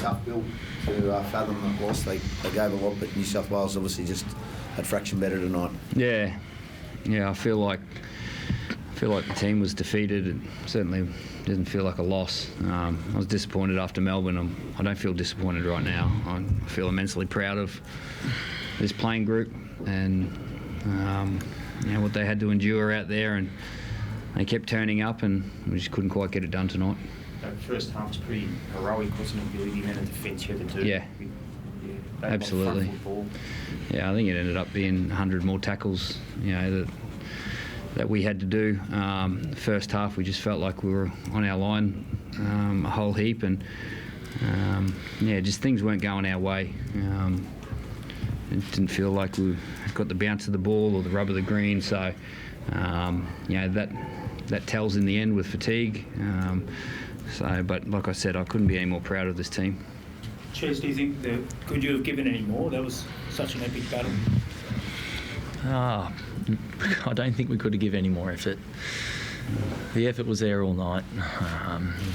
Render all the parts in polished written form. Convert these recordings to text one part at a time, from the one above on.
tough, Bill, to fathom that loss. They gave a lot, but New South Wales obviously just had fraction better tonight. Yeah, I feel like the team was defeated. It certainly didn't feel like a loss. I was disappointed after Melbourne. I don't feel disappointed right now. I feel immensely proud of this playing group and what they had to endure out there, and they kept turning up, and we just couldn't quite get it done tonight. That first half was pretty heroic, wasn't it, Billy? The amount of defence you had to do. Yeah, absolutely. Yeah, I think it ended up being 100 more tackles, that we had to do. The first half, we just felt like we were on our line a whole heap, and just things weren't going our way. It didn't feel like we got the bounce of the ball or the rub of the green, so that tells in the end with fatigue. But like I said, I couldn't be any more proud of this team. Ches, do you think could you have given any more? That was such an epic battle. I don't think we could have given any more effort. The effort was there all night.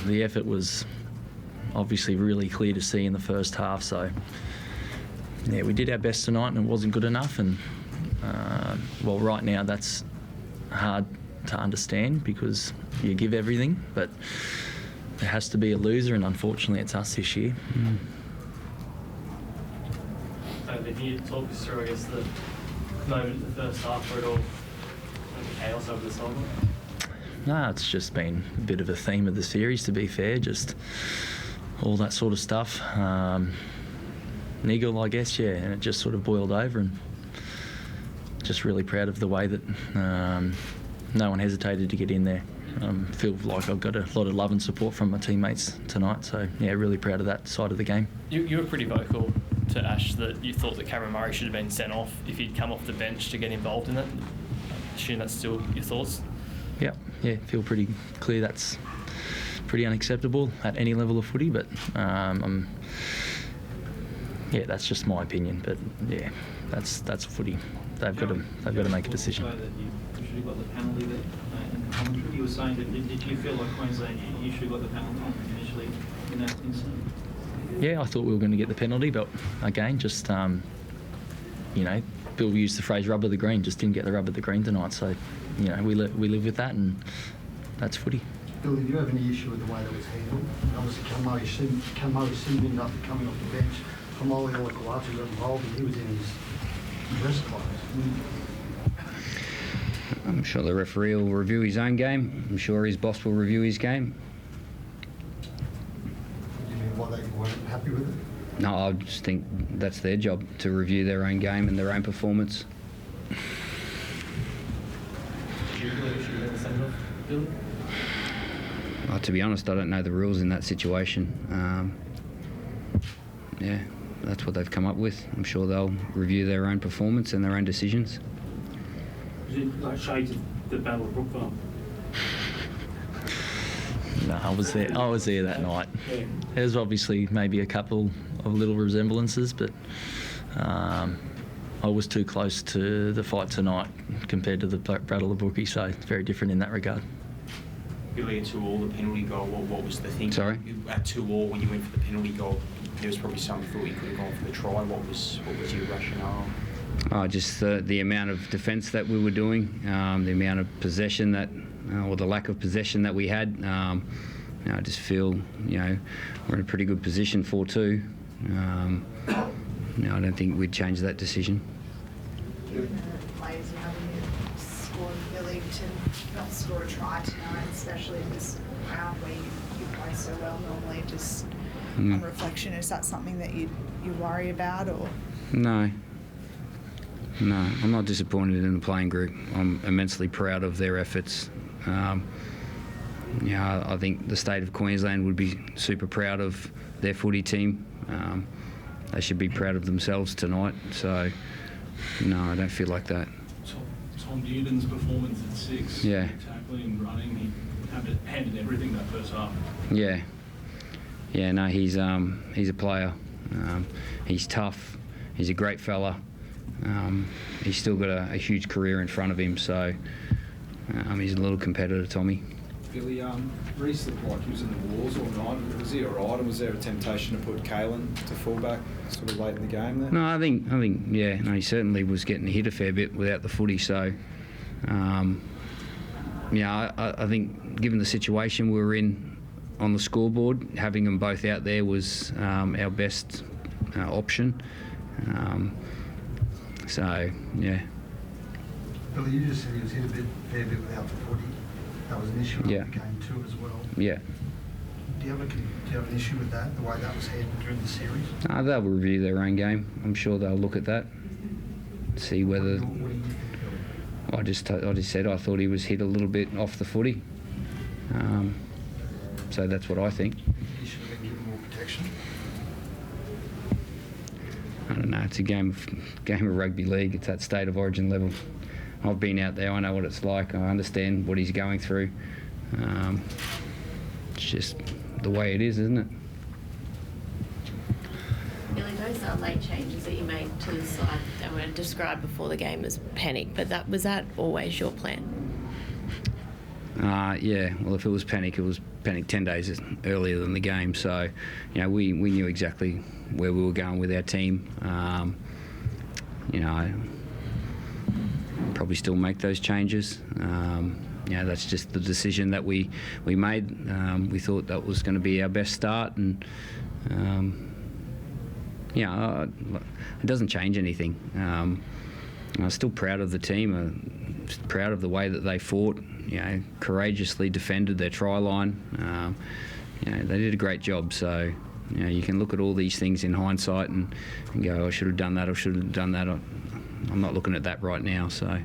The effort was obviously really clear to see in the first half. So, yeah, we did our best tonight and it wasn't good enough. And, right now that's hard to understand because you give everything, but there has to be a loser, and unfortunately it's us this year. Can you talk us through, I guess, the moment in the first half where it all went chaos over the sideline? No, it's just been a bit of a theme of the series, to be fair, just all that sort of stuff. Niggle, I guess, yeah, and it just sort of boiled over, and just really proud of the way that no one hesitated to get in there. Feel like I've got a lot of love and support from my teammates tonight, so yeah, really proud of that side of the game. You were pretty vocal to Ash that you thought that Cameron Murray should have been sent off if he'd come off the bench to get involved in it. I assume that's still your thoughts? Yeah, feel pretty clear that's pretty unacceptable at any level of footy, but that's just my opinion. But yeah, that's footy. They've got to make a decision. You should have got the penalty there. And you were saying that did you feel like Queensland you should have got the penalty initially in that incident? Yeah, I thought we were going to get the penalty, but again, just Bill used the phrase "rub of the green," just didn't get the rub of the green tonight. So, we live with that, and that's footy. Bill, did you have any issue with the way that was handled? Obviously, Kamoe seemed after coming off the bench. Famoli Olakawatu got involved, and he was in his dress clothes. I'm sure the referee will review his own game. I'm sure his boss will review his game. Do you mean why they weren't happy with it? No, I just think that's their job, to review their own game and their own performance. Do you believe it should have been the send-off, Billy? To be honest, I don't know the rules in that situation. That's what they've come up with. I'm sure they'll review their own performance and their own decisions. Was it like shades of the Battle of Brookvale? No, I was there that night. Yeah. There's obviously maybe a couple of little resemblances, but I was too close to the fight tonight compared to the Battle of Brookie, so it's very different in that regard. Billy, at 2-2, the penalty goal, what was the thing? Sorry? At 2-2, when you went for the penalty goal, there was probably some thought you could have gone for the try. What was your rationale? Just the amount of defence that we were doing, the amount of possession or the lack of possession that we had. I just feel, we're in a pretty good position 4-2. I don't think we'd change that decision. Given the players you have in your squad, Billy, to not score a try tonight, especially in this round where you play so well normally, just on reflection, is that something that you worry about, or? No, I'm not disappointed in the playing group. I'm immensely proud of their efforts. I think the state of Queensland would be super proud of their footy team. They should be proud of themselves tonight. So, no, I don't feel like that. Tom Dearden's performance at 6, tackling, running, he handed everything that first half. No, he's a player. He's tough. He's a great fella. He's still got a huge career in front of him, so he's a little competitor, Tommy. Billy, Reece looked like he was in the wars all night. Was he all right, and was there a temptation to put Kalen to fullback sort of late in the game there? No, I think, yeah, no, he certainly was getting hit a fair bit without the footy. So, yeah, I think given the situation we were in on the scoreboard, having them both out there was our best option. So, yeah. Billy, you just said he was hit a fair bit without the footy. That was an issue in Yeah. the game too as well. Yeah. Do you have an issue with that, the way that was handled during the series? They'll review their own game. I'm sure they'll look at that, see whether. What do you think, Billy? I just said I thought he was hit a little bit off the footy. So that's what I think. He should have been given more protection. I don't know. It's a game of rugby league. It's at state of origin level. I've been out there. I know what it's like. I understand what he's going through. It's just the way it is, isn't it? Billy, those are late changes that you made to the side that were described before the game as panic, but was that always your plan? Yeah. Well, if it was panic 10 days earlier than the game. So, you know, we knew exactly where we were going with our team. You know, probably still make those changes. You know, that's just the decision that we made. We thought that was going to be our best start, and yeah, it doesn't change anything. I'm still proud of the team. I'm proud of the way that they fought. You know, courageously defended their try line. You know, they did a great job. So, you know, you can look at all these things in hindsight and go, I should have done that, or should have done that. I'm not looking at that right now. So.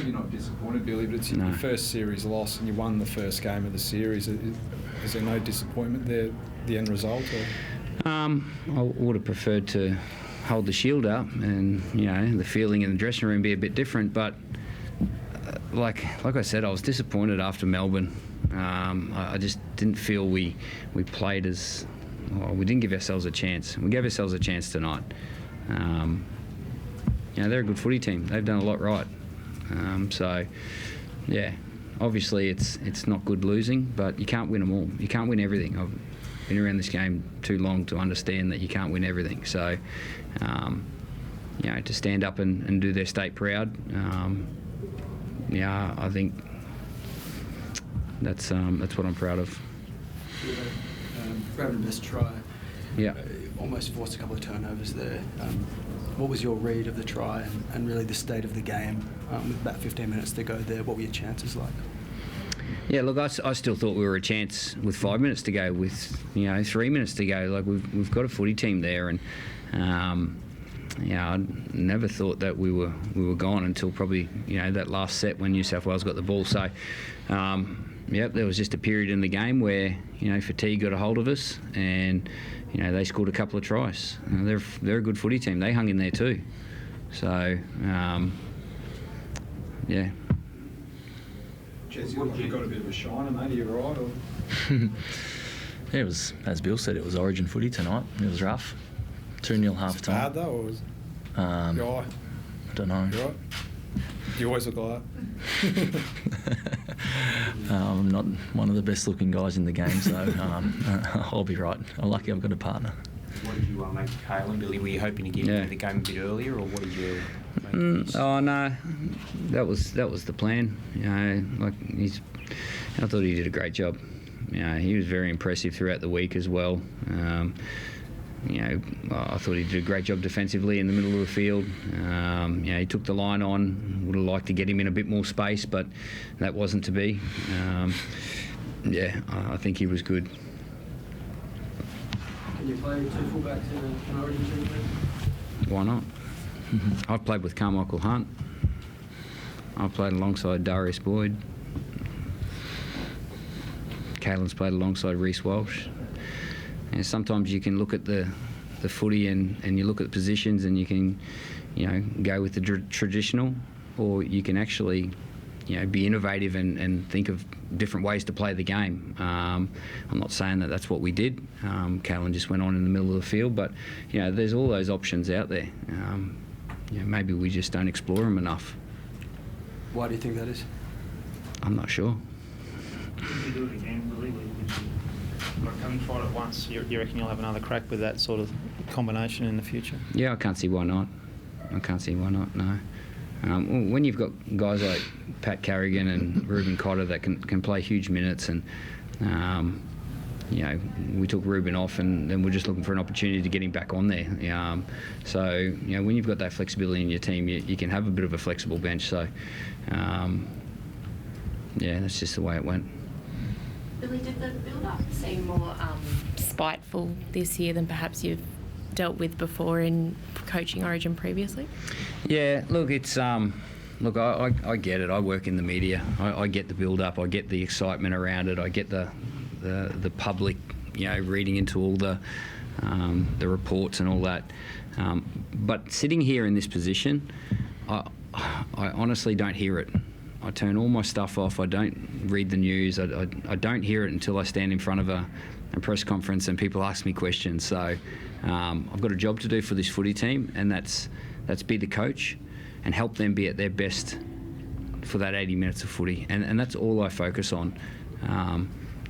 You're not disappointed, Billy, but it's your first series loss, and you won the first game of the series. Is there no disappointment there, the end result? Or? I would have preferred to hold the shield up, and you know, the feeling in the dressing room be a bit different. But like I said, I was disappointed after Melbourne. I just didn't feel we played as we didn't give ourselves a chance. We gave ourselves a chance tonight. You know, they're a good footy team. They've done a lot right. So, yeah, obviously it's not good losing, but you can't win them all. You can't win everything. I've been around this game too long to understand that you can't win everything. So, you know, to stand up and do their state proud, yeah, I think that's what I'm proud of. Grabbing this try. Yeah. Almost forced a couple of turnovers there. What was your read of the try and really the state of the game with about 15 minutes to go there? What were your chances like? Yeah, look, I still thought we were a chance with 5 minutes to go, with 3 minutes to go. Like we've got a footy team there, and yeah, I never thought that we were gone until probably that last set when New South Wales got the ball. So. Yep, there was just a period in the game where fatigue got a hold of us, and they scored a couple of tries. They're a good footy team. They hung in there too. So yeah. Jesse, you got a bit of a shiner, mate. Are you right? Or? Yeah, it was, as Bill said, it was Origin footy tonight. It was rough. 2-0 half time. Bad though, or was I don't know. You right? You always look like that. I'm not one of the best looking guys in the game, so I'll be right. I'm lucky I've got a partner. What did you make of Kalen, Billy? Were you hoping to get into the game a bit earlier, or what did you make? Oh no, that was the plan. I thought he did a great job. He was very impressive throughout the week as well. I thought he did a great job defensively in the middle of the field. He took the line on. Would have liked to get him in a bit more space, but that wasn't to be. I think he was good. Can you play two fullbacks in an Origin team? Why not? I've played with Carmichael Hunt. I've played alongside Darius Boyd. Caelan's played alongside Reece Walsh. And sometimes you can look at the footy and you look at the positions and you can, go with the traditional, or you can actually, be innovative and think of different ways to play the game. I'm not saying that that's what we did. Caelan just went on in the middle of the field, but, there's all those options out there. Maybe we just don't explore them enough. Why do you think that is? I'm not sure. If you do it again, Billy, would you, like, having tried it once, you reckon you'll have another crack with that sort of combination in the future? Yeah, I can't see why not. No. When you've got guys like Pat Carrigan and Ruben Cotter that can play huge minutes, and you know, we took Ruben off, and then we're just looking for an opportunity to get him back on there. So you know, when you've got that flexibility in your team, you can have a bit of a flexible bench. So yeah, that's just the way it went. Billy, did the build-up seem more spiteful this year than perhaps you've dealt with before in coaching Origin previously? Yeah, look, it's look, I get it. I work in the media. I get the build-up. I get the excitement around it. I get the public, you know, reading into all the reports and all that. But sitting here in this position, I honestly don't hear it. I turn all my stuff off. I don't read the news. I don't hear it until I stand in front of a press conference and people ask me questions. So I've got a job to do for this footy team, and that's be the coach and help them be at their best for that 80 minutes of footy. And that's all I focus on.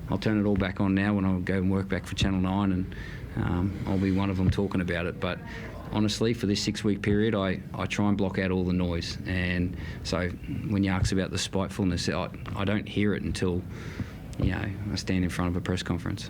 I'll turn it all back on now when I go and work back for Channel 9, and I'll be one of them talking about it. But honestly, for this 6-week period, I try and block out all the noise. And so when you ask about the spitefulness, I don't hear it until, you know, I stand in front of a press conference.